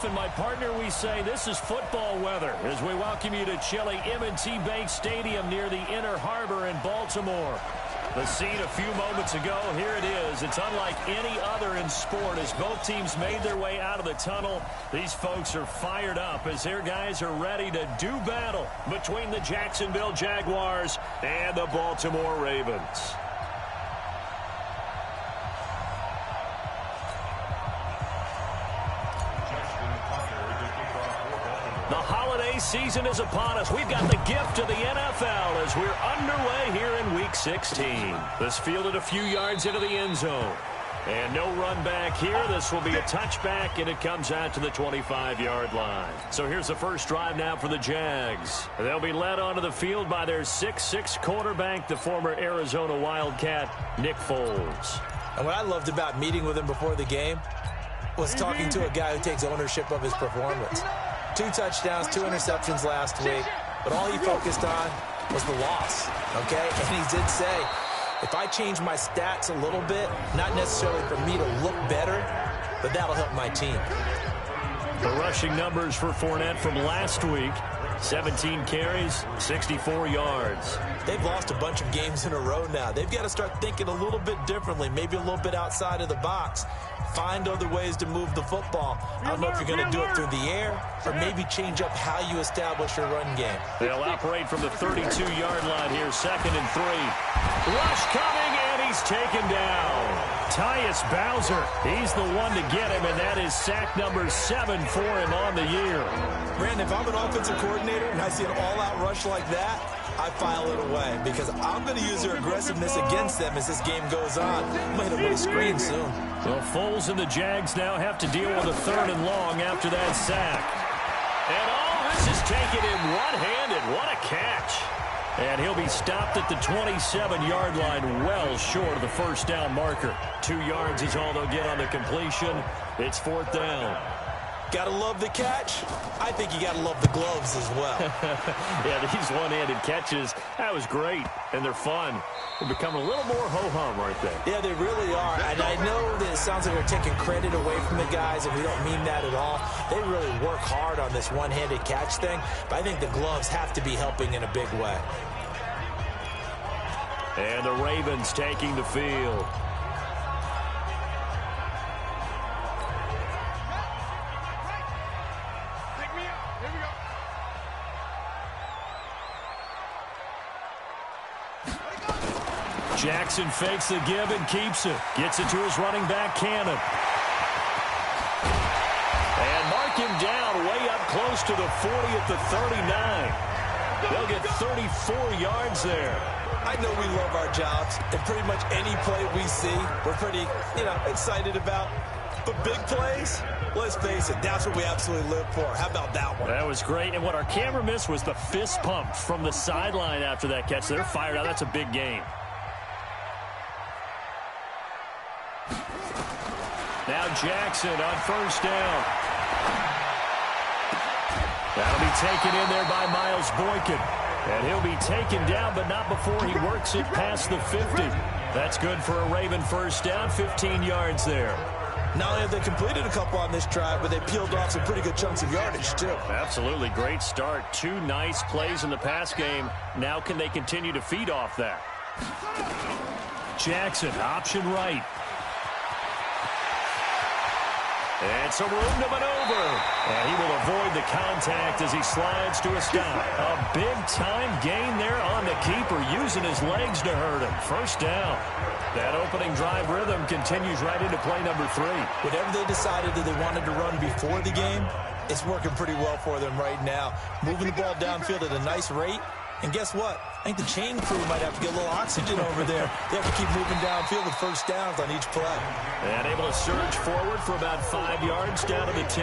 And my partner, we say this is football weather as we welcome you to chilly M&T Bank Stadium near the Inner Harbor in Baltimore. The scene a few moments ago, here it is. It's unlike any other in sport as both teams made their way out of the tunnel. These folks are fired up as their guys are ready to do battle between the Jacksonville Jaguars and the Baltimore Ravens. The holiday season is upon us. We've got the gift of the NFL as we're underway here in Week 16. This fielded a few yards into the end zone. And no run back here. This will be a touchback, and it comes out to the 25-yard line. So here's the first drive now for the Jags. They'll be led onto the field by their 6'6" quarterback, the former Arizona Wildcat, Nick Foles. And what I loved about meeting with him before the game was talking to a guy who takes ownership of his performance. 2 touchdowns, 2 interceptions last week, but all he focused on was the loss, okay? And he did say, if I change my stats a little bit, not necessarily for me to look better, but that'll help my team. The rushing numbers for Fournette from last week, 17 carries, 64 yards. They've lost a bunch of games in a row now. They've got to start thinking a little bit differently, maybe a little bit outside of the box. Find other ways to move the football. I don't know if you're going to do it through the air or maybe change up how you establish your run game. They'll operate from the 32-yard line here, 2nd and 3. Rush coming, and he's taken down. Tyus Bowser, he's the one to get him, and that is sack number 7 for him on the year. Brandon, if I'm an offensive coordinator and I see an all-out rush like that, I file it away because I'm going to use their aggressiveness against them as this game goes on. I'm going to hit them with a screen soon. Well, Foles and the Jags now have to deal with a 3rd and long after that sack. And all this is taken in one-handed. What a catch. And he'll be stopped at the 27-yard line, well short of the first down marker. 2 yards is all they'll get on the completion. It's 4th down. Gotta love the catch. I think you gotta love the gloves as well. Yeah, these one-handed catches, that was great, and they're fun. They're becoming a little more ho-hum, aren't they? Yeah, they really are. And I know that it sounds like they're taking credit away from the guys, and we don't mean that at all. They really work hard on this one-handed catch thing, but I think the gloves have to be helping in a big way. And the Ravens taking the field. Jackson fakes the give and keeps it. Gets it to his running back, Cannon. And mark him down way up close to the 40 at the 39. They'll get 34 yards there. I know we love our jobs, and pretty much any play we see, we're pretty, excited about. But big plays, let's face it, that's what we absolutely live for. How about that one? That was great, and what our camera missed was the fist pump from the sideline after that catch. They're fired out. That's a big game. Now Jackson on 1st down. That'll be taken in there by Miles Boykin. And he'll be taken down, but not before he works it past the 50. That's good for a Raven 1st down, 15 yards there. Not only have they completed a couple on this drive, but they peeled off some pretty good chunks of yardage, too. Absolutely. Great start. 2 nice plays in the pass game. Now can they continue to feed off that? Jackson, option right. And some room to maneuver. And he will avoid the contact as he slides to a stop. A big-time gain there on the keeper, using his legs to hurt him. 1st down. That opening drive rhythm continues right into play number 3. Whatever they decided that they wanted to run before the game, it's working pretty well for them right now. Moving the ball downfield at a nice rate. And guess what? I think the chain crew might have to get a little oxygen over there. They have to keep moving downfield with 1st downs on each play. And able to surge forward for about 5 yards down to the 10.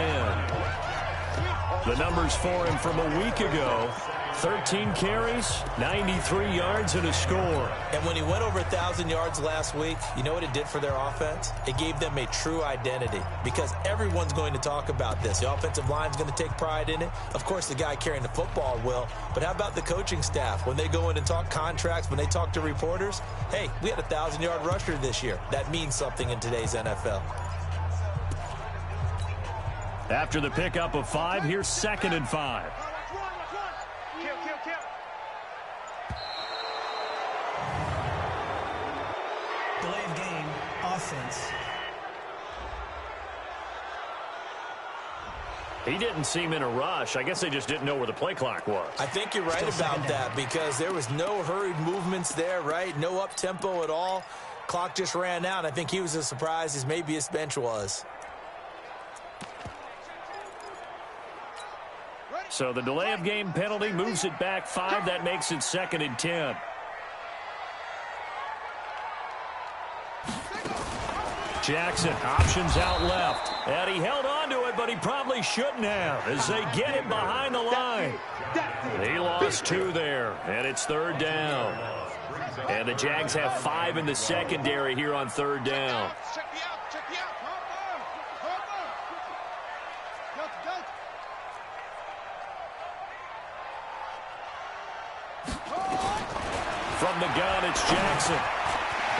The numbers for him from a week ago: 13 carries, 93 yards, and a score. And when he went over 1,000 yards last week, you know what it did for their offense? It gave them a true identity because everyone's going to talk about this. The offensive line's going to take pride in it. Of course, the guy carrying the football will. But how about the coaching staff? When they go in and talk contracts, when they talk to reporters, hey, we had a 1,000-yard rusher this year. That means something in today's NFL. After the pickup of 5, here's 2nd and 5. Delay of game, offense. He didn't seem in a rush. I guess they just didn't know where the play clock was. I think you're right about that because there was no hurried movements there, right? No up-tempo at all. Clock just ran out. I think he was as surprised as maybe his bench was. So the delay of game penalty moves it back 5. That makes it 2nd and 10. Jackson, options out left. And he held on to it, but he probably shouldn't have as they get him behind the line. He lost 2 there, and it's 3rd down. And the Jags have 5 in the secondary here on 3rd down. From the gun, it's Jackson.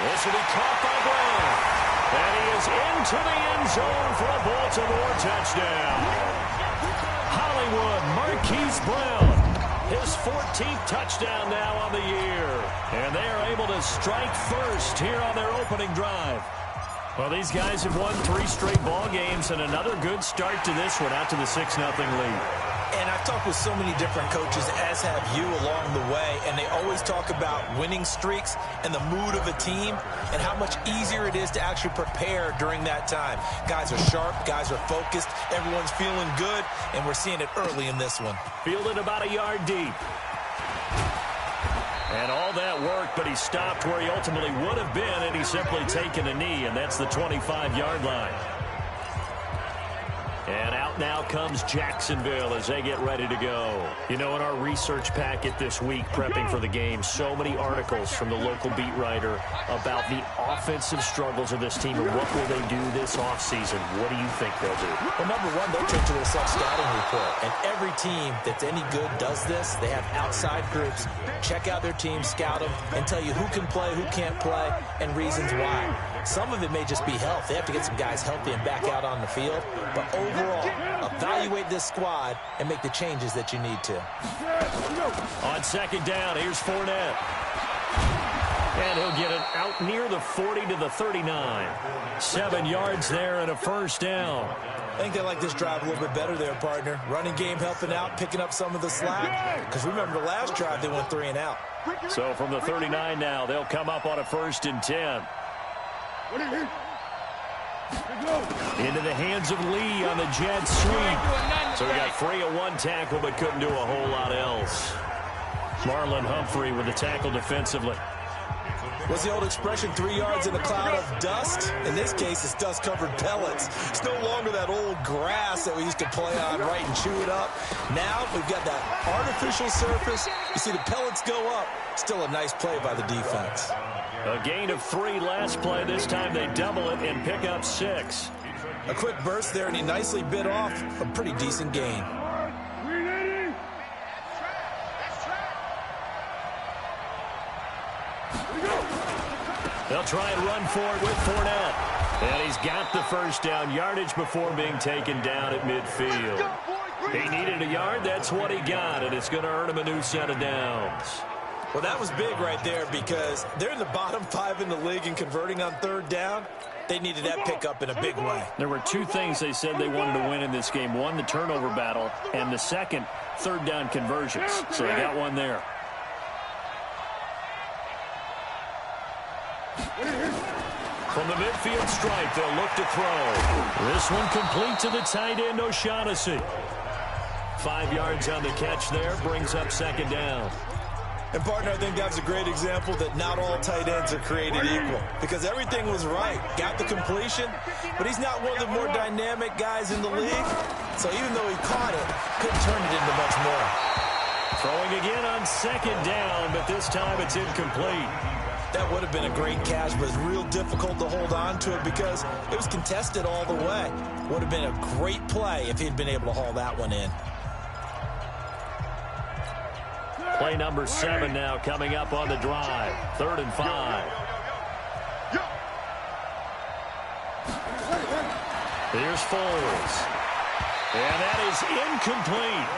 This will be caught by Brown. And he is into the end zone for a Baltimore touchdown. Hollywood Marquise Brown, his 14th touchdown now on the year. And they are able to strike first here on their opening drive. Well, these guys have won 3 straight ball games and another good start to this one out to the 6-0 lead. And I've talked with so many different coaches, as have you, along the way, and they always talk about winning streaks and the mood of a team and how much easier it is to actually prepare during that time. Guys are sharp, guys are focused, everyone's feeling good, and we're seeing it early in this one. Fielded about a yard deep. And all that work, but he stopped where he ultimately would have been, and he's simply taken a knee, and that's the 25-yard line. And out now comes Jacksonville as they get ready to go. You know, in our research packet this week, prepping for the game, so many articles from the local beat writer about the offensive struggles of this team and what will they do this offseason. What do you think they'll do? Well, number one, they'll turn to their self-scouting report. And every team that's any good does this. They have outside groups. Check out their team, scout them, and tell you who can play, who can't play, and reasons why. Some of it may just be health. They have to get some guys healthy and back out on the field. But overall, evaluate this squad and make the changes that you need to. On 2nd down, here's Fournette. And he'll get it out near the 40 to the 39. 7 yards there and a 1st down. I think they like this drive a little bit better there, partner. Running game helping out, picking up some of the slack. Because remember, the last drive they went 3 and out. So from the 39 now, they'll come up on a 1st and 10. Into the hands of Lee on the jet sweep. So we got free of 1 tackle, but couldn't do a whole lot else. Marlon Humphrey with the tackle defensively. What's the old expression, 3 yards in a cloud of dust? In this case, it's dust-covered pellets. It's no longer that old grass that we used to play on, right, and chew it up. Now we've got that artificial surface. You see the pellets go up. Still a nice play by the defense. A gain of 3 last play. This time they double it and pick up 6. A quick burst there, and he nicely bit off a pretty decent gain. They'll try and run for it with Fournette. And he's got the 1st down yardage before being taken down at midfield. He needed a yard. That's what he got, and it's going to earn him a new set of downs. Well, that was big right there because they're in the bottom 5 in the league in converting on 3rd down. They needed that pickup in a big way. There were 2 things they said they wanted to win in this game. One, the turnover battle, and the second, 3rd down conversions. So they got one there. From the midfield stripe, they'll look to throw. This one complete to the tight end, O'Shaughnessy. 5 yards on the catch there, brings up 2nd down. And, partner, I think that's a great example that not all tight ends are created equal because everything was right. Got the completion, but he's not one of the more dynamic guys in the league. So even though he caught it, couldn't turn it into much more. Throwing again on 2nd down, but this time it's incomplete. That would have been a great catch, but it's real difficult to hold on to it because it was contested all the way. Would have been a great play if he'd been able to haul that one in. Play number 7 now coming up on the drive. 3rd and 5. Here's Foles. And that is incomplete.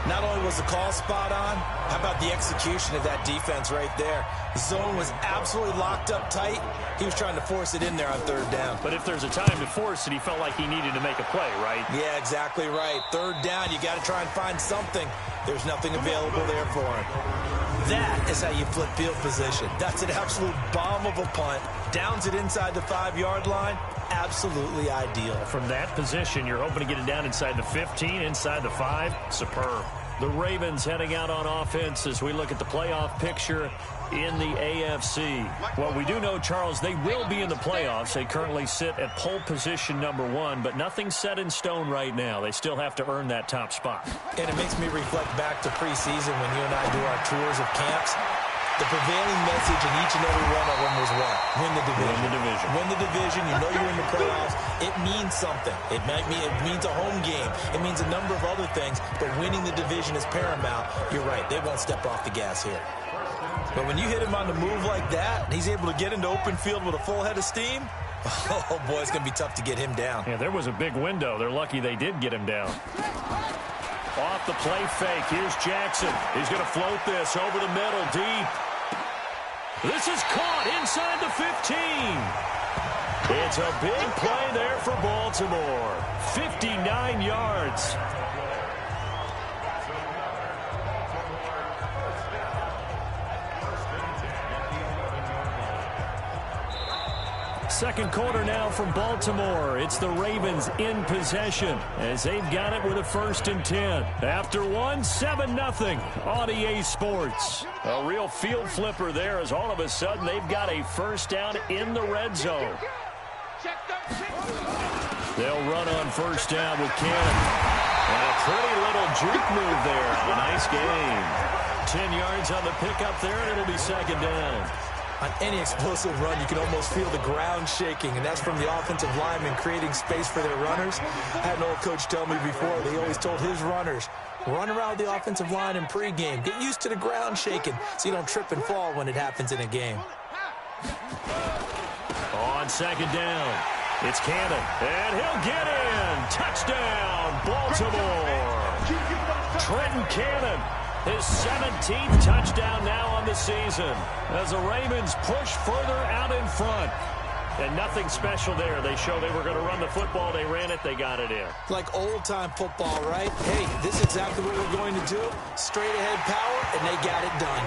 Not only was the call spot on, how about the execution of that defense right there? The zone was absolutely locked up tight. He was trying to force it in there on third down. But if there's a time to force it, he felt like he needed to make a play, right? Yeah, exactly right. Third down, you got to try and find something. There's nothing available there for him. That is how you flip field position. That's an absolute bomb of a punt. Downs it inside the 5-yard line. Absolutely ideal. From that position, you're hoping to get it down inside the 15, inside the 5. Superb. The Ravens heading out on offense as we look at the playoff picture in the AFC. Well, we do know, Charles, they will be in the playoffs. They currently sit at pole position #1, but nothing's set in stone right now. They still have to earn that top spot. And it makes me reflect back to preseason when you and I do our tours of camps. The prevailing message in each and every one of them was what? Win the division. Win the division. Win the division. You know you're in the playoffs. It means something. It means a home game. It means a number of other things, but winning the division is paramount. You're right. They won't step off the gas here. But when you hit him on the move like that, and he's able to get into open field with a full head of steam, oh, boy, it's going to be tough to get him down. Yeah, there was a big window. They're lucky they did get him down. Off the play fake. Here's Jackson. He's going to float this over the middle, deep. This is caught inside the 15. It's a big play there for Baltimore. 59 yards. Second quarter now from Baltimore. It's the Ravens in possession as they've got it with a 1st and 10. After one, 7-0 on EA Sports. A real field flipper there as all of a sudden they've got a 1st down in the red zone. They'll run on 1st down with Cannon. And a pretty little juke move there. A nice game. 10 yards on the pickup there, and it'll be 2nd down. On any explosive run, you can almost feel the ground shaking, and that's from the offensive linemen creating space for their runners. I had an old coach tell me before, they always told his runners, run around the offensive line in pregame. Get used to the ground shaking so you don't trip and fall when it happens in a game. On 2nd down, it's Cannon, and he'll get in. Touchdown, Baltimore. Trenton Cannon. His 17th touchdown now on the season as the Ravens push further out in front. And nothing special there. They show they were going to run the football. They ran it. They got it in. Like old-time football, right? Hey, this is exactly what we're going to do. Straight-ahead power, and they got it done.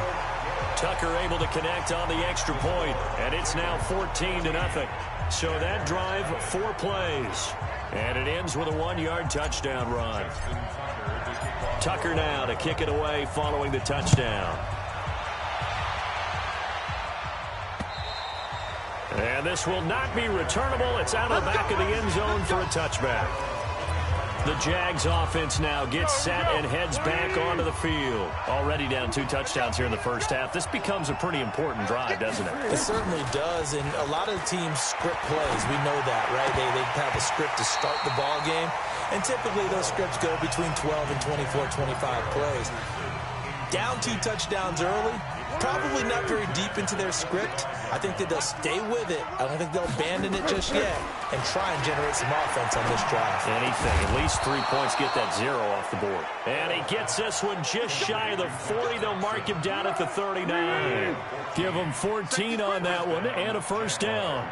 Tucker able to connect on the extra point, and it's now 14-0. So that drive, 4 plays. And it ends with a 1-yard touchdown run. Tucker now to kick it away following the touchdown. And this will not be returnable. It's out of the back of the end zone for a touchback. The Jags offense now gets set and heads back onto the field. Already down 2 touchdowns here in the first half. This becomes a pretty important drive, doesn't it? It certainly does, and a lot of the teams script plays. We know that, right? They have a script to start the ball game, and typically those scripts go between 12 and 24, 25 plays. Down 2 touchdowns early, probably not very deep into their script. I think that they'll stay with it. I don't think they'll abandon it just yet and try and generate some offense on this drive. Anything. At least 3 points, get that 0 off the board. And he gets this one just shy of the 40. They'll mark him down at the 39. Give him 14 on that one and a 1st down.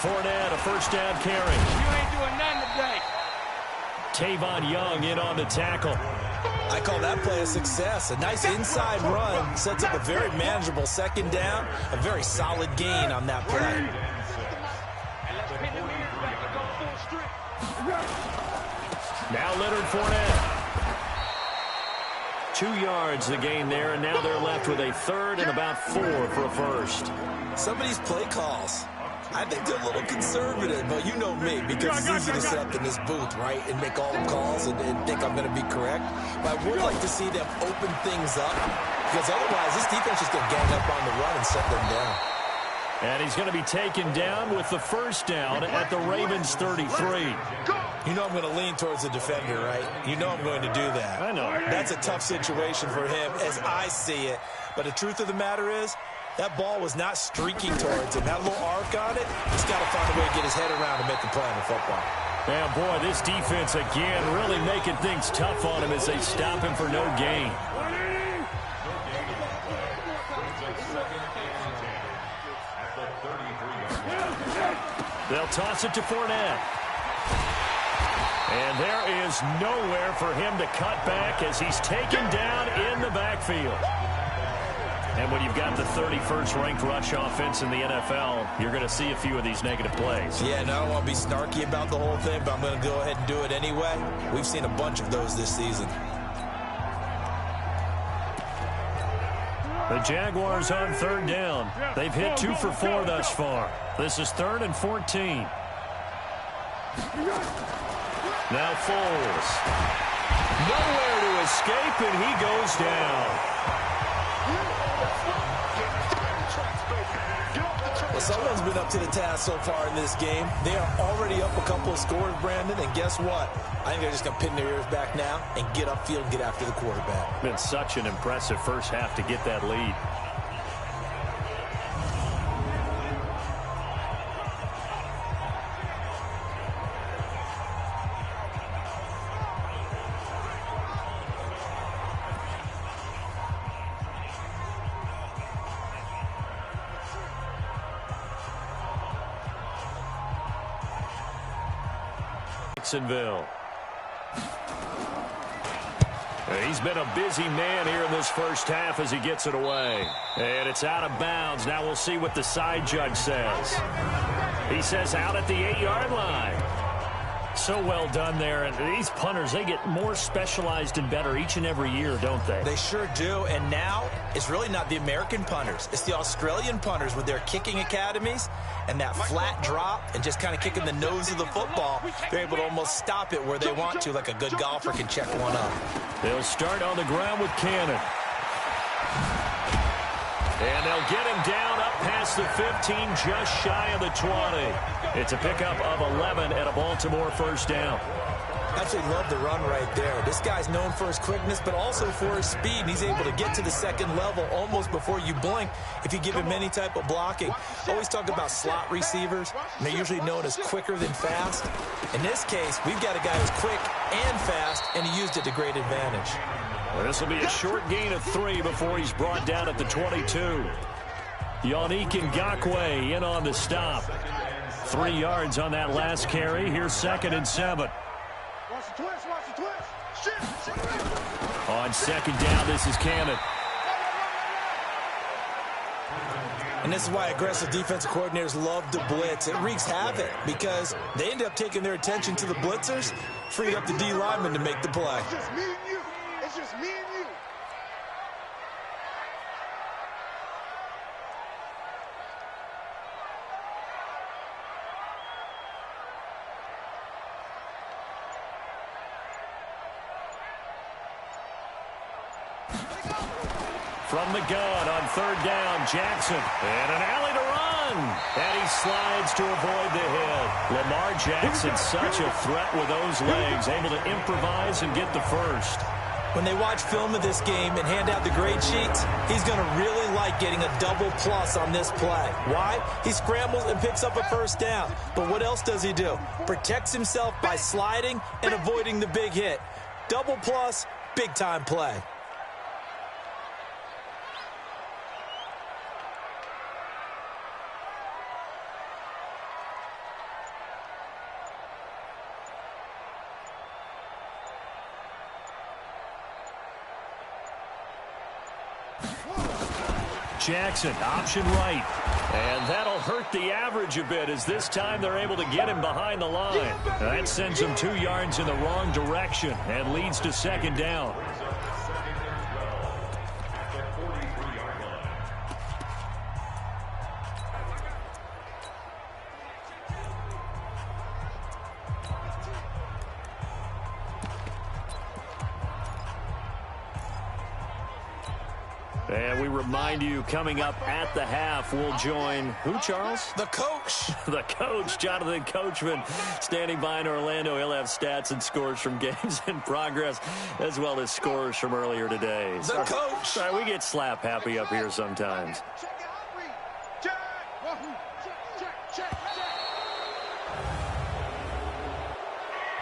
Fournette, a 1st down carry. You ain't doing nothing today. Tavon Young in on the tackle. I call that play a success. A nice inside run sets up a very manageable 2nd down. A very solid gain on that play. Now Leonard Fournette. 2 yards the gain there, and now they're left with a 3rd and about 4 for a 1st. Some of these play calls, I think they're a little conservative, but you know me, because it's easy to sit up in this booth, right, and make all the calls and think I'm going to be correct. But I would like to see them open things up, because otherwise this defense is going to gang up on the run and set them down. And he's going to be taken down with the 1st down at the Ravens 33. You know I'm going to lean towards the defender, right? You know I'm going to do that. I know. That's a tough situation for him as I see it. But the truth of the matter is, That ball was not streaking towards him. That little arc on it, he's got to find a way to get his head around and make a play on the football. Yeah, boy, this defense again really making things tough on him as they stop him for no gain. They'll toss it to Fournette. And there is nowhere for him to cut back as he's taken down in the backfield. And when you've got the 31st ranked rush offense in the NFL, you're going to see a few of these negative plays. Yeah, and I don't want to be snarky about the whole thing, but I'm going to go ahead and do it anyway. We've seen a bunch of those this season. The Jaguars on third down. They've hit 2 for 4 thus far. This is 3rd and 14. Now Foles. Nowhere to escape, and he goes down. Well, someone's been up to the task so far in this game. They are already up a couple of scores, Brandon, and guess what? I think they're just going to pin their ears back now and get upfield and get after the quarterback. Been such an impressive first half to get that lead. Jacksonville. He's been a busy man here in this first half as he gets it away. And it's out of bounds. Now we'll see what the side judge says. He says out at the 8-yard line. So well done there. And these punters, they get more specialized and better each and every year, don't they? They sure do. And now it's really not the American punters. It's the Australian punters with their kicking academies and that flat drop and just kind of kicking the nose of the football. They're able to almost stop it where they want to, like a good golfer can check one up. They'll start on the ground with Cannon. And they'll get him down up past the 15, just shy of the 20. It's a pickup of 11 and a Baltimore first down. Absolutely love the run right there. This guy's known for his quickness, but also for his speed. And he's able to get to the second level almost before you blink if you give him any type of blocking. Always talk about slot receivers, and they're usually known as quicker than fast. In this case, we've got a guy who's quick and fast, and he used it to great advantage. Well, this will be a short gain of 3 before he's brought down at the 22. Yannick Ngakoue in on the stop. 3 yards on that last carry. Here's 2nd and 7. On 2nd down, this is Cannon. And this is why aggressive defensive coordinators love to blitz. It wreaks havoc because they end up taking their attention to the blitzers, freed up the D lineman to make the play. It's just me and you. It's just me and you. From the gun on 3rd down, Jackson. And an alley to run. And he slides to avoid the hit. Lamar Jackson, such a threat with those legs, able to improvise and get the first. When they watch film of this game and hand out the grade sheets, he's going to really like getting a double plus on this play. Why? He scrambles and picks up a first down. But what else does he do? Protects himself by sliding and avoiding the big hit. Double plus, big-time play. Jackson, option right. And that'll hurt the average a bit as this time they're able to get him behind the line. That sends him 2 yards in the wrong direction and leads to 2nd down. And we remind you, coming up at the half, we'll join who, Charles? The coach. The coach, Jonathan Coachman, standing by in Orlando. He'll have stats and scores from games in progress, as well as scores from earlier today. The coach. Sorry, we get slap happy up here sometimes.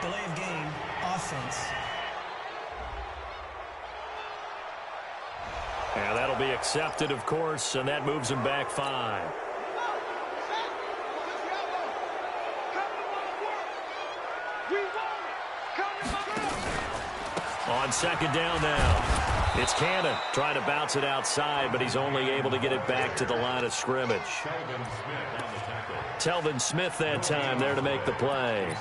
Delay of game, offense. And that'll be accepted, of course, and that moves him back 5. On second down now, it's Cannon trying to bounce it outside, but he's only able to get it back to the line of scrimmage. Telvin Smith that time there to make the play.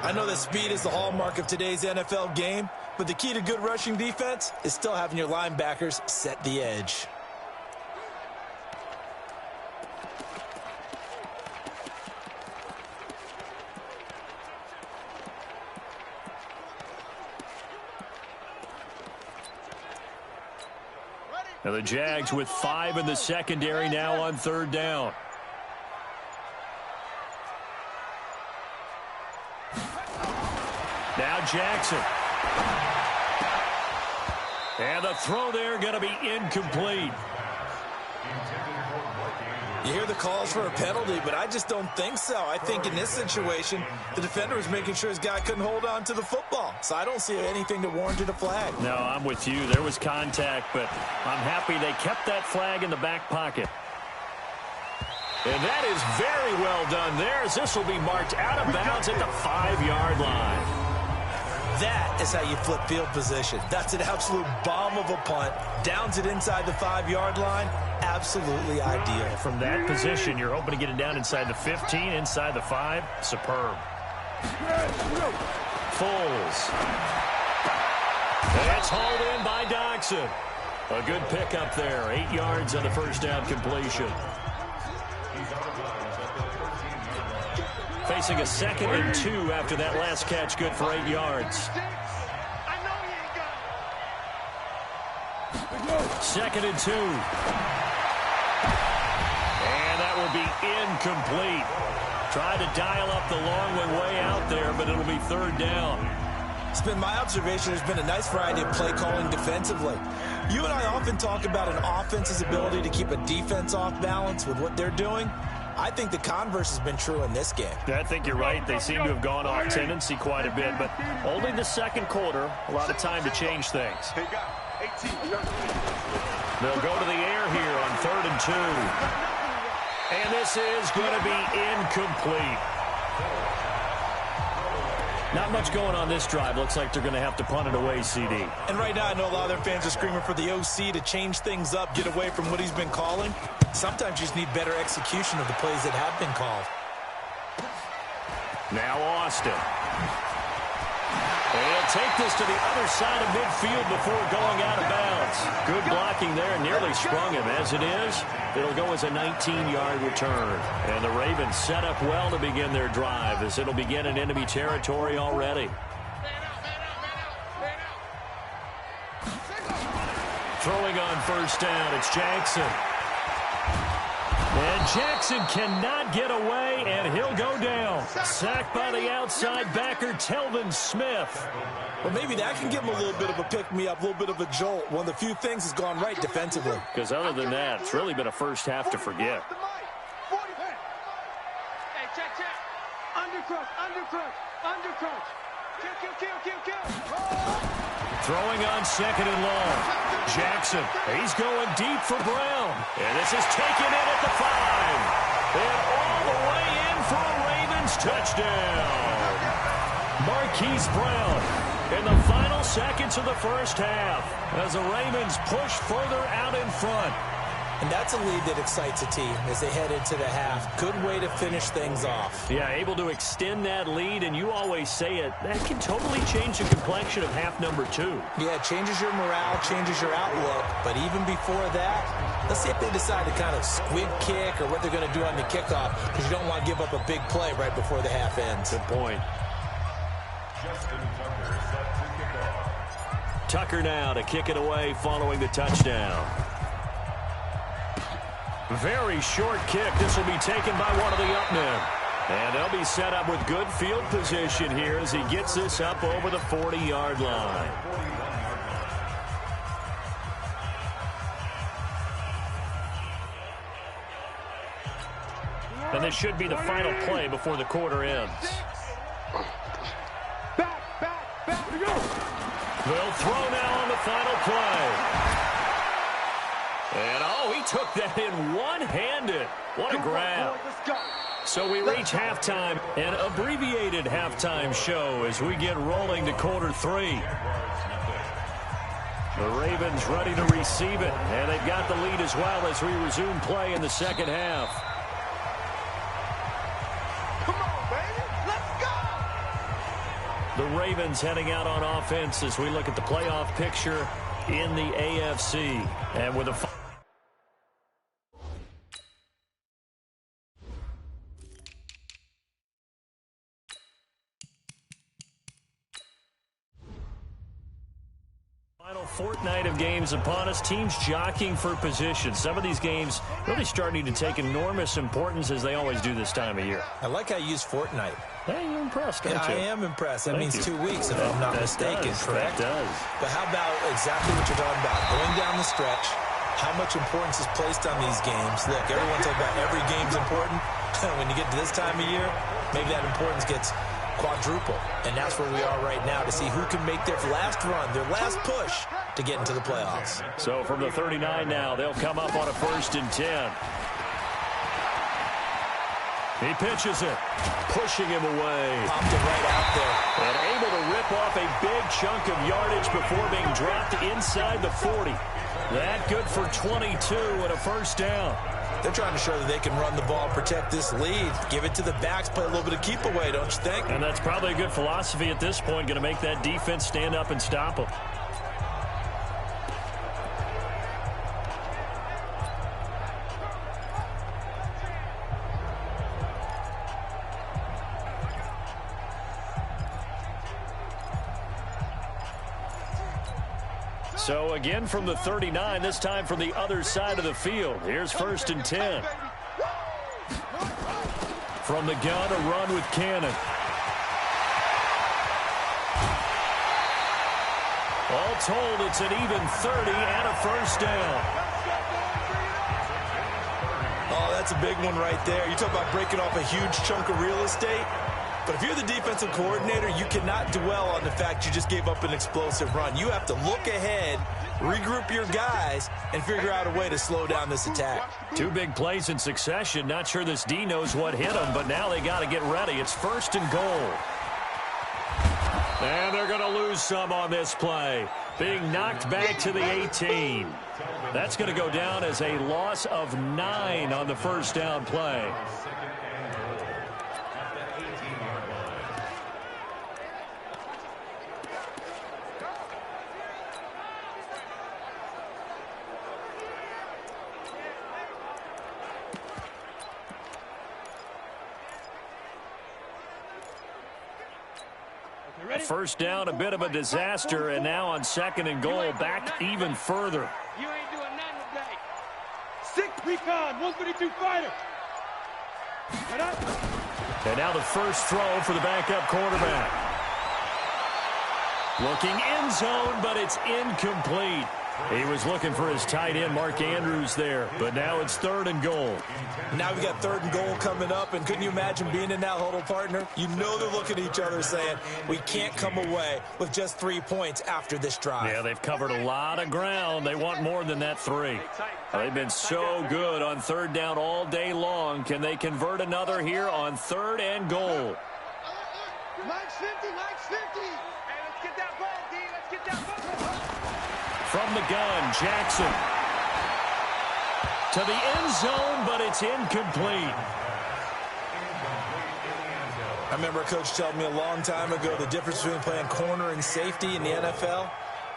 I know that speed is the hallmark of today's NFL game, but the key to good rushing defense is still having your linebackers set the edge. Now the Jags with 5 in the secondary now on third down. Now Jackson. And the throw there going to be incomplete. You hear the calls for a penalty, but I just don't think so. I think in this situation, the defender was making sure his guy couldn't hold on to the football. So I don't see anything to warrant a flag. No, I'm with you. There was contact, but I'm happy they kept that flag in the back pocket. And that is very well done there, as this will be marked out of bounds at the 5-yard line. That is how you flip field position. That's an absolute bomb of a punt. Downs it inside the 5-yard line. Absolutely ideal. From that position, you're hoping to get it down inside the 15, inside the 5. Superb. Foles. It's hauled in by Doxson. A good pickup there. 8 yards on the first down completion. Facing a 2nd and 2 after that last catch, good for 8 yards. 2nd and 2. And that will be incomplete. Tried to dial up the long one way out there, but it'll be 3rd down. It's been my observation there's been a nice variety of play calling defensively. You and I often talk about an offense's ability to keep a defense off balance with what they're doing. I think the converse has been true in this game. I think you're right. They seem to have gone off tendency quite a bit, but only the second quarter, a lot of time to change things. They'll go to the air here on 3rd and 2. And this is going to be incomplete. Not much going on this drive. Looks like they're going to have to punt it away, CD. And right now, I know a lot of their fans are screaming for the OC to change things up, get away from what he's been calling. Sometimes you just need better execution of the plays that have been called. Now Austin. And he'll take this to the other side of midfield before going out of bounds. Good blocking there, nearly sprung him. As it is, it'll go as a 19-yard return. And the Ravens set up well to begin their drive, as it'll begin in enemy territory already. Throwing on first down, it's Jackson. And Jackson cannot get away, and he'll go down. Sacked by the outside backer, Telvin Smith. Well, maybe that can give him a little bit of a pick-me-up, a little bit of a jolt. One of the few things has gone right defensively. Because other than that, it's really been a first half to forget. Hey, check. Undercrunch. Kill. Throwing on 2nd and long. Jackson, he's going deep for Brown. And this is taken in at the 5. And all the way in for a Ravens touchdown. Marquise Brown in the final seconds of the first half as the Ravens push further out in front. And that's a lead that excites a team as they head into the half. Good way to finish things off. Yeah, able to extend that lead, and you always say it, that can totally change the complexion of half number 2. Yeah, it changes your morale, changes your outlook. But even before that, let's see if they decide to kind of squib kick or what they're going to do on the kickoff, because you don't want to give up a big play right before the half ends. Good point. Tucker now to kick it away following the touchdown. Very short kick. This will be taken by one of the up men. And they'll be set up with good field position here as he gets this up over the 40-yard line. And this should be the final play before the quarter ends. They'll throw now on the final play. And, oh, he took that in one-handed. What a grab. So we reach halftime, an abbreviated halftime show as we get rolling to quarter 3. The Ravens ready to receive it, and they've got the lead as well as we resume play in the second half. Come on, baby. Let's go. The Ravens heading out on offense as we look at the playoff picture in the AFC. And with a final fortnight of games upon us, teams jockeying for position. Some of these games really starting to take enormous importance as they always do this time of year. I like how you use fortnight. Hey, you're impressed, aren't you? I am impressed. That Thank means you. 2 weeks, if I'm not mistaken, correct? That does. But how about exactly what you're talking about? Going down the stretch, how much importance is placed on these games. Look, everyone talks about every game's important. When you get to this time of year, maybe that importance gets quadruple. And that's where we are right now to see who can make their last run, their last push to get into the playoffs. So from the 39 now, they'll come up on a 1st and 10. He pitches it, pushing him away. Popped it right out there. And able to rip off a big chunk of yardage before being dropped inside the 40. That good for 22 and a 1st down. They're trying to show that they can run the ball, protect this lead. Give it to the backs, play a little bit of keep away, don't you think? And that's probably a good philosophy at this point, going to make that defense stand up and stop them. So again from the 39, this time from the other side of the field. Here's 1st and 10. From the gun, a run with Cannon. All told, it's an even 30 and a 1st down. Oh, that's a big one right there. You talk about breaking off a huge chunk of real estate. But if you're the defensive coordinator, you cannot dwell on the fact you just gave up an explosive run. You have to look ahead, regroup your guys, and figure out a way to slow down this attack. 2 big plays in succession. Not sure this D knows what hit them, but now they got to get ready. It's 1st and goal. And they're going to lose some on this play. Being knocked back to the 18. That's going to go down as a loss of 9 on the 1st down play. First down, a bit of a disaster, and now on 2nd and goal, back even further. You ain't doing nothing today. 6 recon, 132 fighter. And now the first throw for the backup quarterback. Looking end zone, but it's incomplete. He was looking for his tight end, Mark Andrews, there. But now it's 3rd and goal. Now we got 3rd and goal coming up, and couldn't you imagine being in that huddle, partner? You know they're looking at each other saying, we can't come away with just 3 points after this drive. Yeah, they've covered a lot of ground. They want more than that 3. They've been so good on 3rd down all day long. Can they convert another here on 3rd and goal? Mike's 50, Mike's 50. Hey, let's get that ball, D. Let's get that ball. From the gun, Jackson. To the end zone, but it's incomplete. I remember a coach telling me a long time ago the difference between playing corner and safety in the NFL.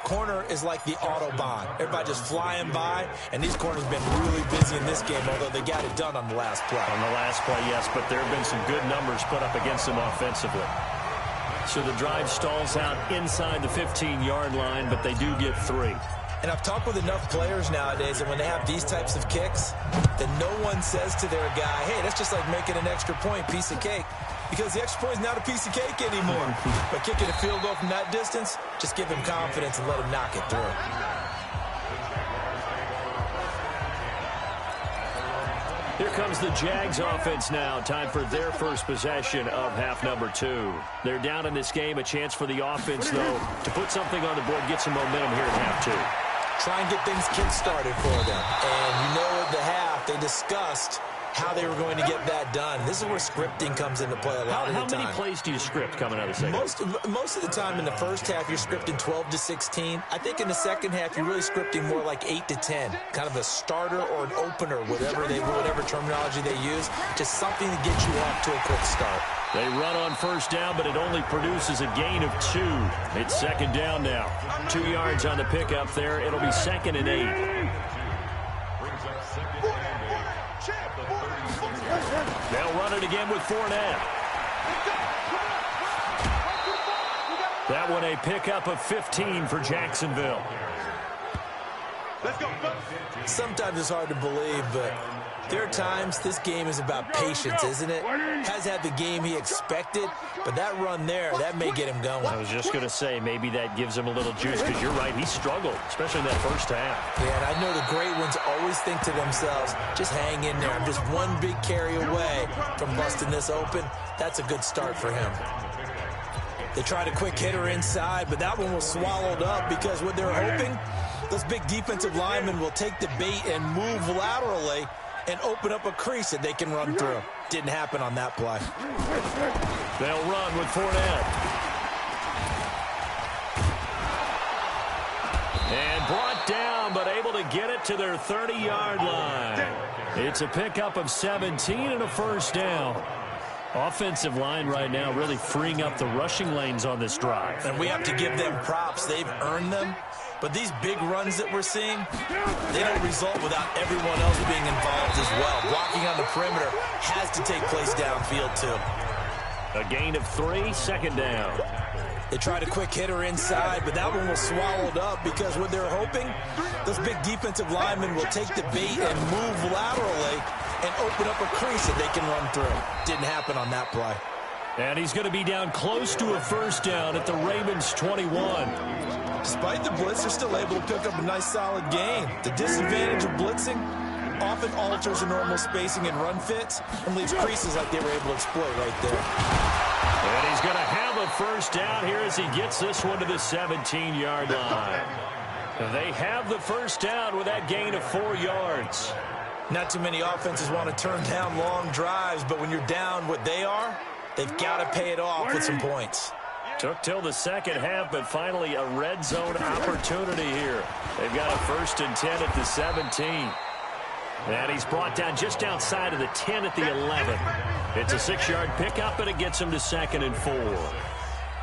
Corner is like the Autobahn. Everybody just flying by, and these corners have been really busy in this game, although they got it done on the last play. On the last play, yes, but there have been some good numbers put up against them offensively. So the drive stalls out inside the 15-yard line, but they do get 3. And I've talked with enough players nowadays that when they have these types of kicks, that no one says to their guy, hey, that's just like making an extra point, piece of cake. Because the extra point is not a piece of cake anymore. But kicking a field goal from that distance, just give him confidence and let him knock it through. Here comes the Jags offense now. Time for their first possession of half number 2. They're down in this game. A chance for the offense, though, to put something on the board, get some momentum here in half 2. Try and get things kick-started for them. And you know at the half, they discussed how they were going to get that done. This is where scripting comes into play a lot of the time. How many plays do you script coming out of the second? Most of the time in the first half, you're scripting 12 to 16. I think in the second half, you're really scripting more like 8 to 10. Kind of a starter or an opener, whatever terminology they use. Just something to get you off to a quick start. They run on first down, but it only produces a gain of 2. It's second down now. 2 yards on the pickup there. It'll be 2nd and 8. They'll run it again with Fournette. That one a pickup of 15 for Jacksonville. Let's go. Sometimes it's hard to believe, but there are times this game is about patience, isn't it? Has had the game he expected, but that run there, that may get him going. I was just going to say, maybe that gives him a little juice, because you're right, he struggled, especially in that first half. Yeah, and I know the great ones always think to themselves, just hang in there. I'm just one big carry away from busting this open. That's a good start for him. They tried a quick hitter inside, but that one was swallowed up because what they're hoping, those big defensive linemen will take the bait and move laterally and open up a crease that they can run through. Didn't happen on that play. They'll run with Fournette. And brought down, but able to get it to their 30-yard line. It's a pickup of 17 and a first down. Offensive line right now really freeing up the rushing lanes on this drive. And we have to give them props. They've earned them. But these big runs that we're seeing, they don't result without everyone else being involved as well. Blocking on the perimeter has to take place downfield, too. A gain of 3, second down. They tried a quick hitter inside, but that one was swallowed up because what they're hoping, those big defensive linemen will take the bait and move laterally and open up a crease that they can run through. Didn't happen on that play. And he's going to be down close to a first down at the Ravens' 21. Despite the blitz, they're still able to pick up a nice, solid gain. The disadvantage of blitzing often alters the normal spacing and run fits and leaves creases like they were able to exploit right there. And he's going to have a first down here as he gets this one to the 17-yard line. They have the first down with that gain of 4 yards. Not too many offenses want to turn down long drives, but when you're down what they are, they've got to pay it off with some points. Took till the second half, but finally a red zone opportunity here. They've got a 1st and 10 at the 17. And he's brought down just outside of the 10 at the 11. It's a 6-yard pickup, and it gets him to 2nd and 4.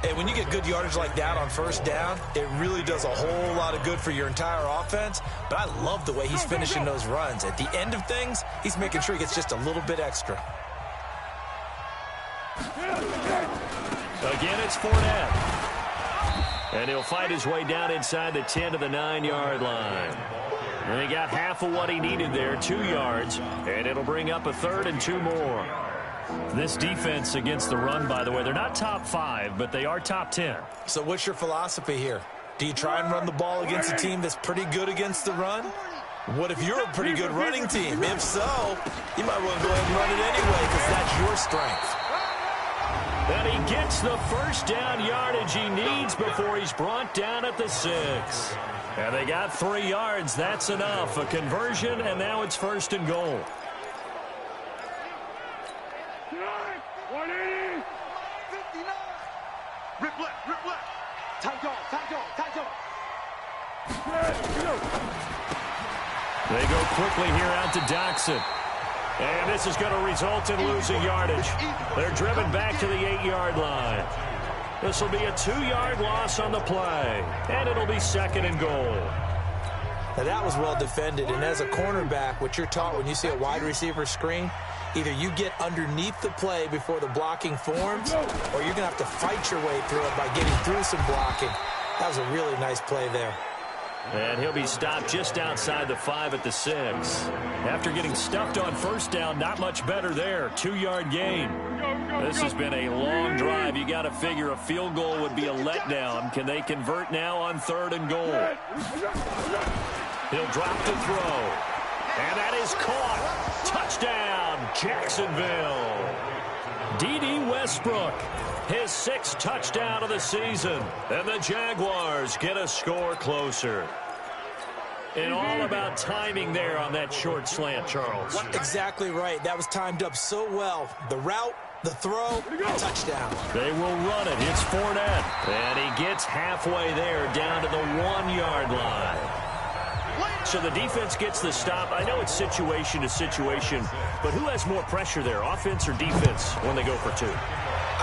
Hey, when you get good yardage like that on first down, it really does a whole lot of good for your entire offense. But I love the way he's finishing those runs. At the end of things, he's making sure he gets just a little bit extra. Again, it's Fournette. And he'll fight his way down inside the 10 to the 9-yard line. And he got half of what he needed there, 2 yards. And it'll bring up a 3rd and 2 more. This defense against the run, by the way, they're not top 5, but they are top 10. So what's your philosophy here? Do you try and run the ball against a team that's pretty good against the run? What if you're a pretty good running team? If so, you might want to go ahead and run it anyway because that's your strength. And he gets the first down yardage he needs before he's brought down at the 6. And they got 3 yards. That's enough. A conversion, and now it's 1st and goal. 180. 59. Rip left, rip left. Tight dog, tight dog, tight dog. They go quickly here out to Doxson. And this is going to result in losing yardage. They're driven back to the 8-yard line. This will be a 2-yard loss on the play. And it'll be 2nd and goal. Now that was well defended. And as a cornerback, what you're taught when you see a wide receiver screen, either you get underneath the play before the blocking forms, or you're going to have to fight your way through it by getting through some blocking. That was a really nice play there. And he'll be stopped just outside the 5 at the 6. After getting stuffed on first down, not much better there. 2-yard gain. This has been a long drive. You got to figure a field goal would be a letdown. Can they convert now on 3rd and goal? He'll drop the throw. And that is caught. Touchdown, Jacksonville. D.D. Westbrook, his 6th touchdown of the season. And the Jaguars get a score closer. And all about timing there on that short slant, Charles. Exactly right. That was timed up so well. The route, the throw, touchdown. They will run it. It's Fournette. And he gets halfway there down to the 1-yard line. So the defense gets the stop. I know it's situation to situation, but who has more pressure there, offense or defense, when they go for 2?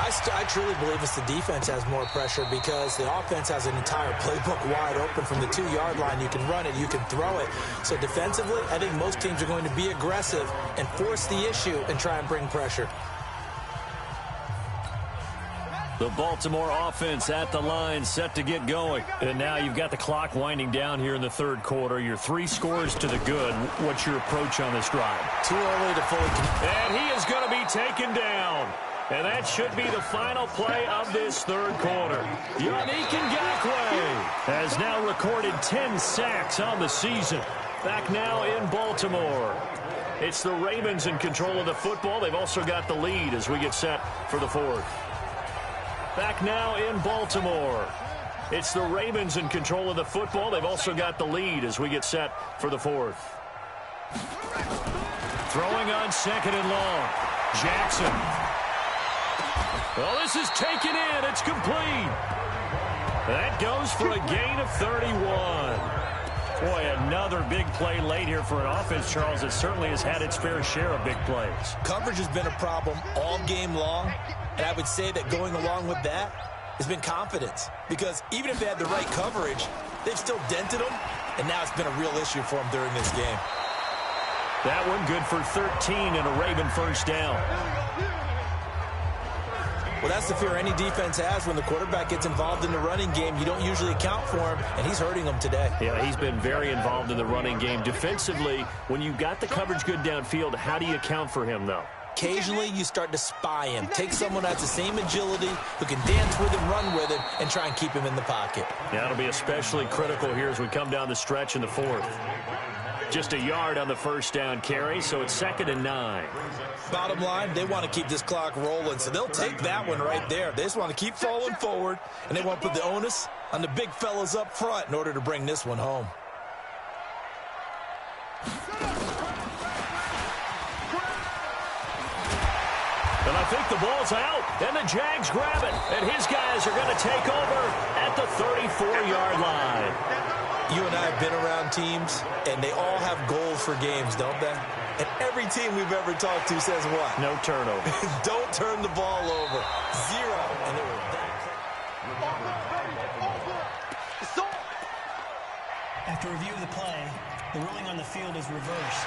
I truly believe it's the defense has more pressure because the offense has an entire playbook wide open from the 2-yard line. You can run it, you can throw it. So defensively, I think most teams are going to be aggressive and force the issue and try and bring pressure. The Baltimore offense at the line, set to get going. And now you've got the clock winding down here in the 3rd quarter. You're 3 scores to the good. What's your approach on this drive? Too early to fully... And he is going to be taken down. And that should be the final play of this 3rd quarter. Yannick Ngakoue has now recorded 10 sacks on the season. Back now in Baltimore. It's the Ravens in control of the football. They've also got the lead as we get set for the 4th. Back now in Baltimore. It's the Ravens in control of the football. They've also got the lead as we get set for the 4th. Throwing on 2nd and long. Jackson. Well, this is taken in. It's complete. That goes for a gain of 31. Boy, another big play late here for an offense, Charles, that certainly has had its fair share of big plays. Coverage has been a problem all game long, and I would say that going along with that has been confidence. Because even if they had the right coverage, they've still dented them, and now it's been a real issue for them during this game. That one good for 13 and a Raven 1st down. Well, that's the fear any defense has when the quarterback gets involved in the running game. You don't usually account for him, and he's hurting them today. Yeah, he's been very involved in the running game. Defensively, when you've got the coverage good downfield, how do you account for him, though? Occasionally, you start to spy him. Take someone that has the same agility, who can dance with him, run with him, and try and keep him in the pocket. Yeah, it'll be especially critical here as we come down the stretch in the 4th. Just a yard on the 1st down carry, so it's 2nd and 9. Bottom line, they want to keep this clock rolling, so they'll take that one right there. They just want to keep falling forward, and they want to put the onus on the big fellas up front in order to bring this one home. And I think the ball's out, and the Jags grab it, and his guys are going to take over at the 34-yard line. You and I have been around teams, and they all have goals for games, don't they? And every team we've ever talked to says what? No turnover. Don't turn the ball over. 0. And it was After review of the play, the ruling on the field is reversed.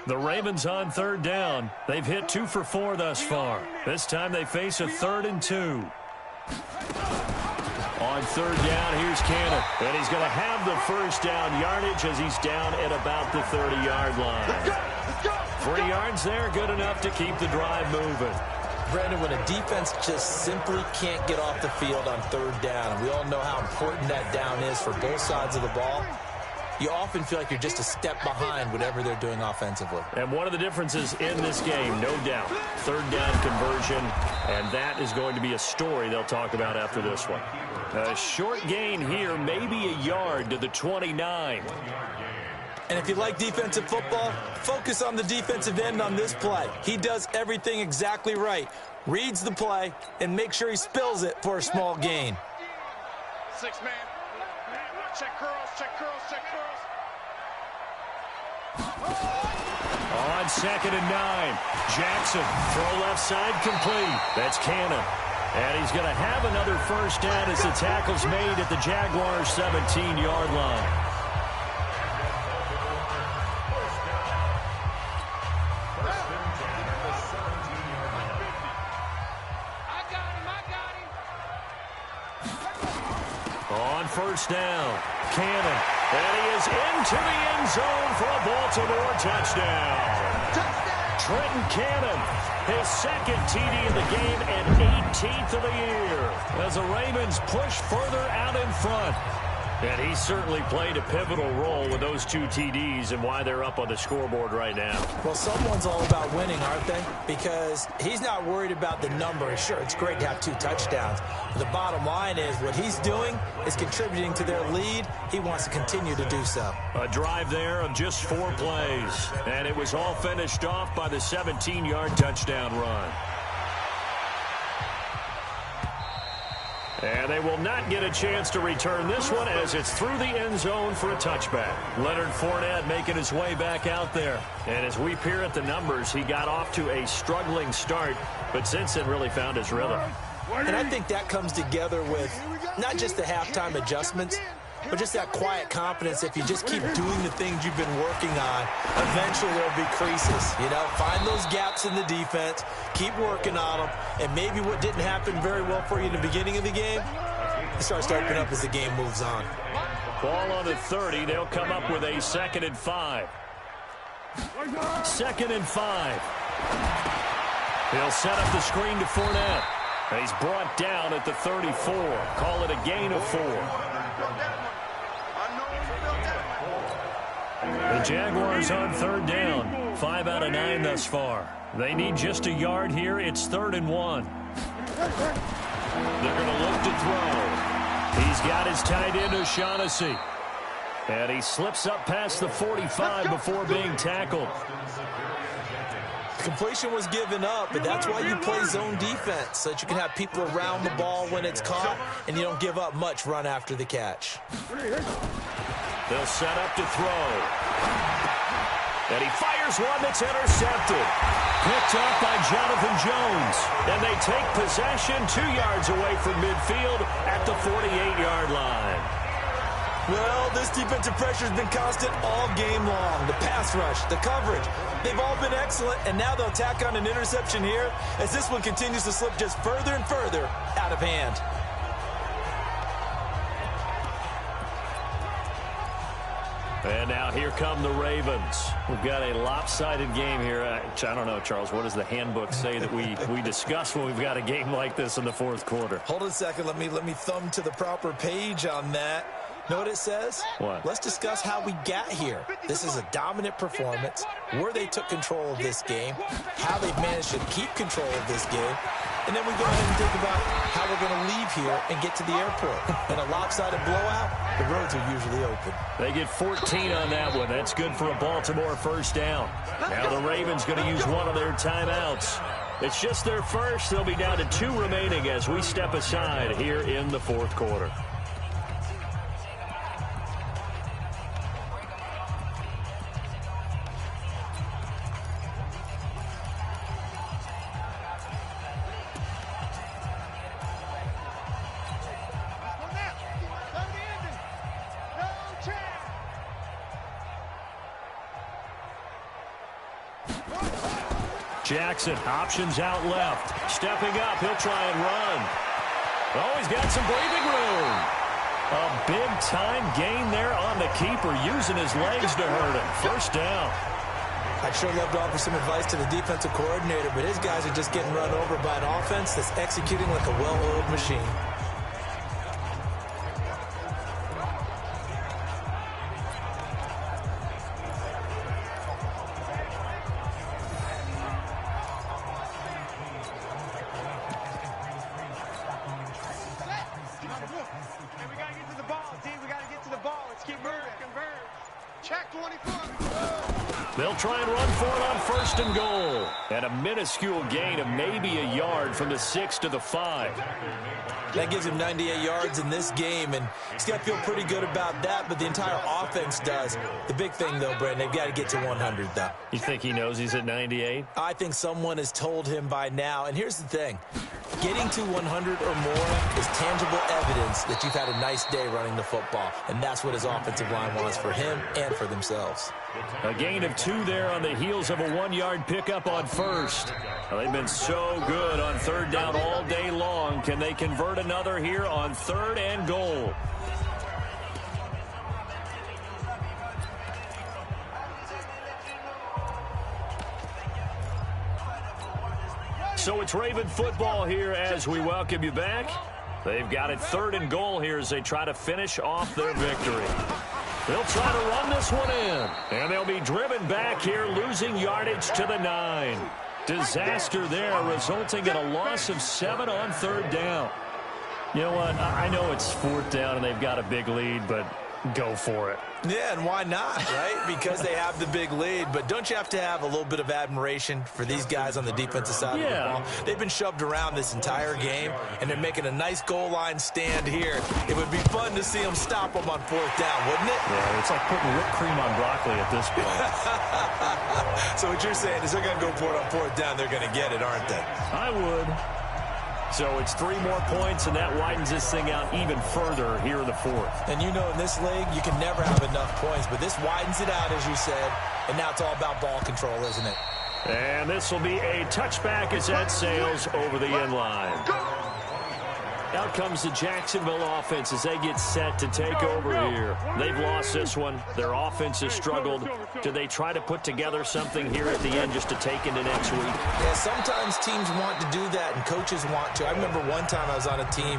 The Ravens on 3rd down. They've hit 2 for 4 thus far. This time they face a 3rd and 2. On 3rd down, here's Cannon. And he's going to have the 1st down yardage as he's down at about the 30-yard line. 3 yards there, good enough to keep the drive moving. Brandon, when a defense just simply can't get off the field on 3rd down, and we all know how important that down is for both sides of the ball, you often feel like you're just a step behind whatever they're doing offensively. And one of the differences in this game, no doubt, 3rd down conversion, and that is going to be a story they'll talk about after this one. A short gain here, maybe a yard to the 29. And if you like defensive football, focus on the defensive end on this play. He does everything exactly right. Reads the play and make sure he spills it for a small gain. 6-man. Check curls, check curls, check curls. On 2nd and 9, Jackson, throw left side complete. That's Cannon. And he's going to have another 1st down as the tackle's made at the Jaguars' 17-yard line. On 1st down, Cannon. And he is into the end zone for a Baltimore touchdown. Trenton Cannon, his second TD of the game and 18th of the year, as the Ravens push further out in front. And he certainly played a pivotal role with those 2 TDs and why they're up on the scoreboard right now. Well, someone's all about winning, aren't they? Because he's not worried about the number. Sure, it's great to have 2 touchdowns. But the bottom line is what he's doing is contributing to their lead. He wants to continue to do so. A drive there of just 4 plays. And it was all finished off by the 17-yard touchdown run. And they will not get a chance to return this one as it's through the end zone for a touchback. Leonard Fournette making his way back out there. And as we peer at the numbers, he got off to a struggling start, but since then really found his rhythm. And I think that comes together with not just the halftime adjustments, but just that quiet confidence. If you just keep doing the things you've been working on, eventually there'll be creases. You know, find those gaps in the defense, keep working on them, and maybe what didn't happen very well for you in the beginning of the game, it starts to open up as the game moves on. Ball on the 30. They'll come up with a 2nd and 5. 2nd and 5. He'll set up the screen to Fournette. He's brought down at the 34. Call it a gain of 4. The Jaguars on 3rd down. 5 out of 9 thus far. They need just a yard here. It's 3rd and 1. They're going to look to throw. He's got his tight end, O'Shaughnessy. And he slips up past the 45 before being tackled. Completion was given up, but that's why you play zone defense, so that you can have people around the ball when it's caught, and you don't give up much run after the catch. They'll set up to throw. And he fires one that's intercepted. Picked up by Jonathan Jones. And they take possession 2 yards away from midfield at the 48-yard line. Well, this defensive pressure has been constant all game long. The pass rush, the coverage, they've all been excellent, and now they'll tack on an interception here as this one continues to slip just further and further out of hand. And now here come the Ravens. We've got a lopsided game here. I don't know, Charles, what does the handbook say that we discuss when we've got a game like this in the 4th quarter? Hold on a second. Let me thumb to the proper page on that. Know what it says? What? Let's discuss how we got here. This is a dominant performance, where they took control of this game, how they've managed to keep control of this game, and then we go ahead and think about how we're going to leave here and get to the airport. In a lopsided blowout, the roads are usually open. They get 14 on that one. That's good for a Baltimore 1st down. Now the Ravens going to use one of their timeouts. It's just their first. They'll be down to 2 remaining as we step aside here in the 4th quarter. Jackson, options out left. Stepping up, he'll try and run. Oh, he's got some breathing room. A big-time gain there on the keeper, using his legs to hurt him. 1st down. I'd sure love to offer some advice to the defensive coordinator, but his guys are just getting run over by an offense that's executing like a well-oiled machine. They'll try and run for it on 1st and goal. And a minuscule gain of maybe a yard from the 6 to the 5. That gives him 98 yards in this game, and he's got to feel pretty good about that, but the entire offense does. The big thing, though, Brandon, they've got to get to 100, though. You think he knows he's at 98? I think someone has told him by now. And here's the thing. Getting to 100 or more is tangible evidence that you've had a nice day running the football, and that's what his offensive line wants for him and for themselves. A gain of 2 there on the heels of a 1-yard pickup on 1st. Well, they've been so good on 3rd down all day long. Can they convert another here on 3rd and goal? So it's Raven football here as we welcome you back. They've got it 3rd and goal here as they try to finish off their victory. They'll try to run this one in, and they'll be driven back here, losing yardage to the 9. Disaster there, resulting in a loss of 7 on 3rd down. You know what? I know it's 4th down and they've got a big lead, but go for it. Yeah, and why not, right? Because they have the big lead. But don't you have to have a little bit of admiration for these guys on the defensive side of the ball? They've been shoved around this entire game, and they're making a nice goal line stand here. It would be fun to see them stop them on 4th down, wouldn't it? Yeah, it's like putting whipped cream on broccoli at this point. So what you're saying is they're going to go for it on 4th down. They're going to get it, aren't they? I would. So it's 3 more points, and that widens this thing out even further here in the 4th. And you know, in this league, you can never have enough points, but this widens it out, as you said, and now it's all about ball control, isn't it? And this will be a touchback as that sails over the end line. Out comes the Jacksonville offense as they get set to take over here. They've lost this one. Their offense has struggled. Do they try to put together something here at the end just to take into next week? Yeah, sometimes teams want to do that and coaches want to. I remember one time I was on a team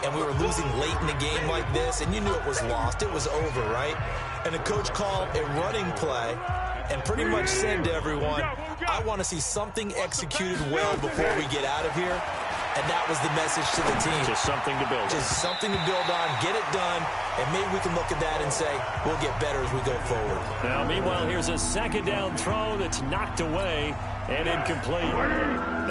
and we were losing late in the game like this, and you knew it was lost. It was over, right? And the coach called a running play and pretty much said to everyone, I want to see something executed well before we get out of here. And that was the message to the team. Just something to build on. Just something to build on, get it done, and maybe we can look at that and say, we'll get better as we go forward. Now, meanwhile, here's a 2nd down throw that's knocked away and incomplete.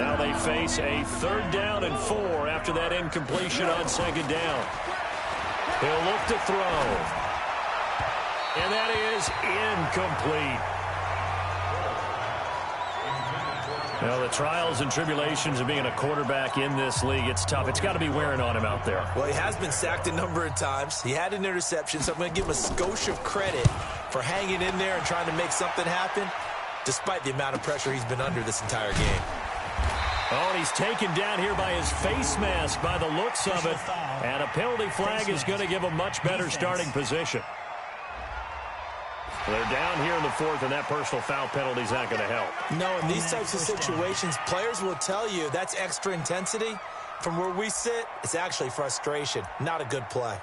Now they face a 3rd down and 4 after that incompletion on 2nd down. He'll look to throw. And that is incomplete. Well, the trials and tribulations of being a quarterback in this league, it's tough. It's got to be wearing on him out there. Well, he has been sacked a number of times. He had an interception, so I'm going to give him a skosh of credit for hanging in there and trying to make something happen, despite the amount of pressure he's been under this entire game. Oh, and he's taken down here by his face mask by the looks of it. And a penalty flag is going to give a much better starting position. They're down here in the 4th, and that personal foul penalty is not going to help. No, in these types of situations, players will tell you that's extra intensity. From where we sit, it's actually frustration, not a good play.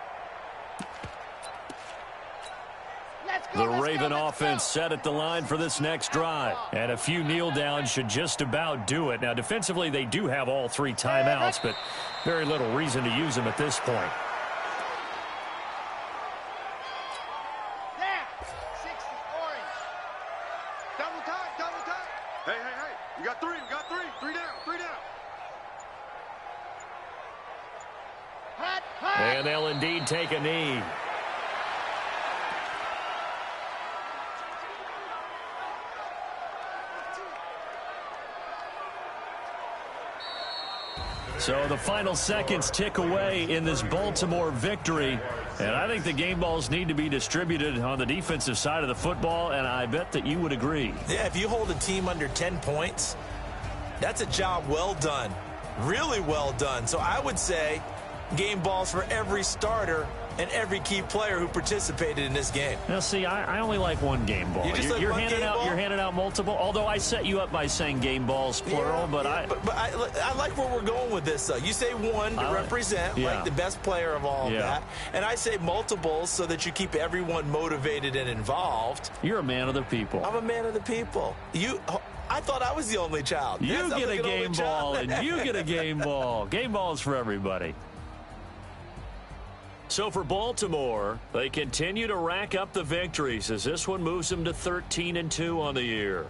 The Raven offense set at the line for this next drive. And a few kneel downs should just about do it. Now, defensively, they do have all 3 timeouts, but very little reason to use them at this point. And they'll indeed take a knee. So the final seconds tick away in this Baltimore victory. And I think the game balls need to be distributed on the defensive side of the football, and I bet that you would agree. Yeah, if you hold a team under 10 points, that's a job well done. Really well done. So I would say game balls for every starter and every key player who participated in this game. Now, see, I only like one game ball. You're handing out multiple. Although I set you up by saying game balls plural, but I like where we're going with this. Though you say one to represent like the best player of all of that, and I say multiples so that you keep everyone motivated and involved. You're a man of the people. I'm a man of the people. I thought I was the only child. You get a game ball, and you get a game ball. Game balls for everybody. So for Baltimore, they continue to rack up the victories as this one moves them to 13-2 on the year.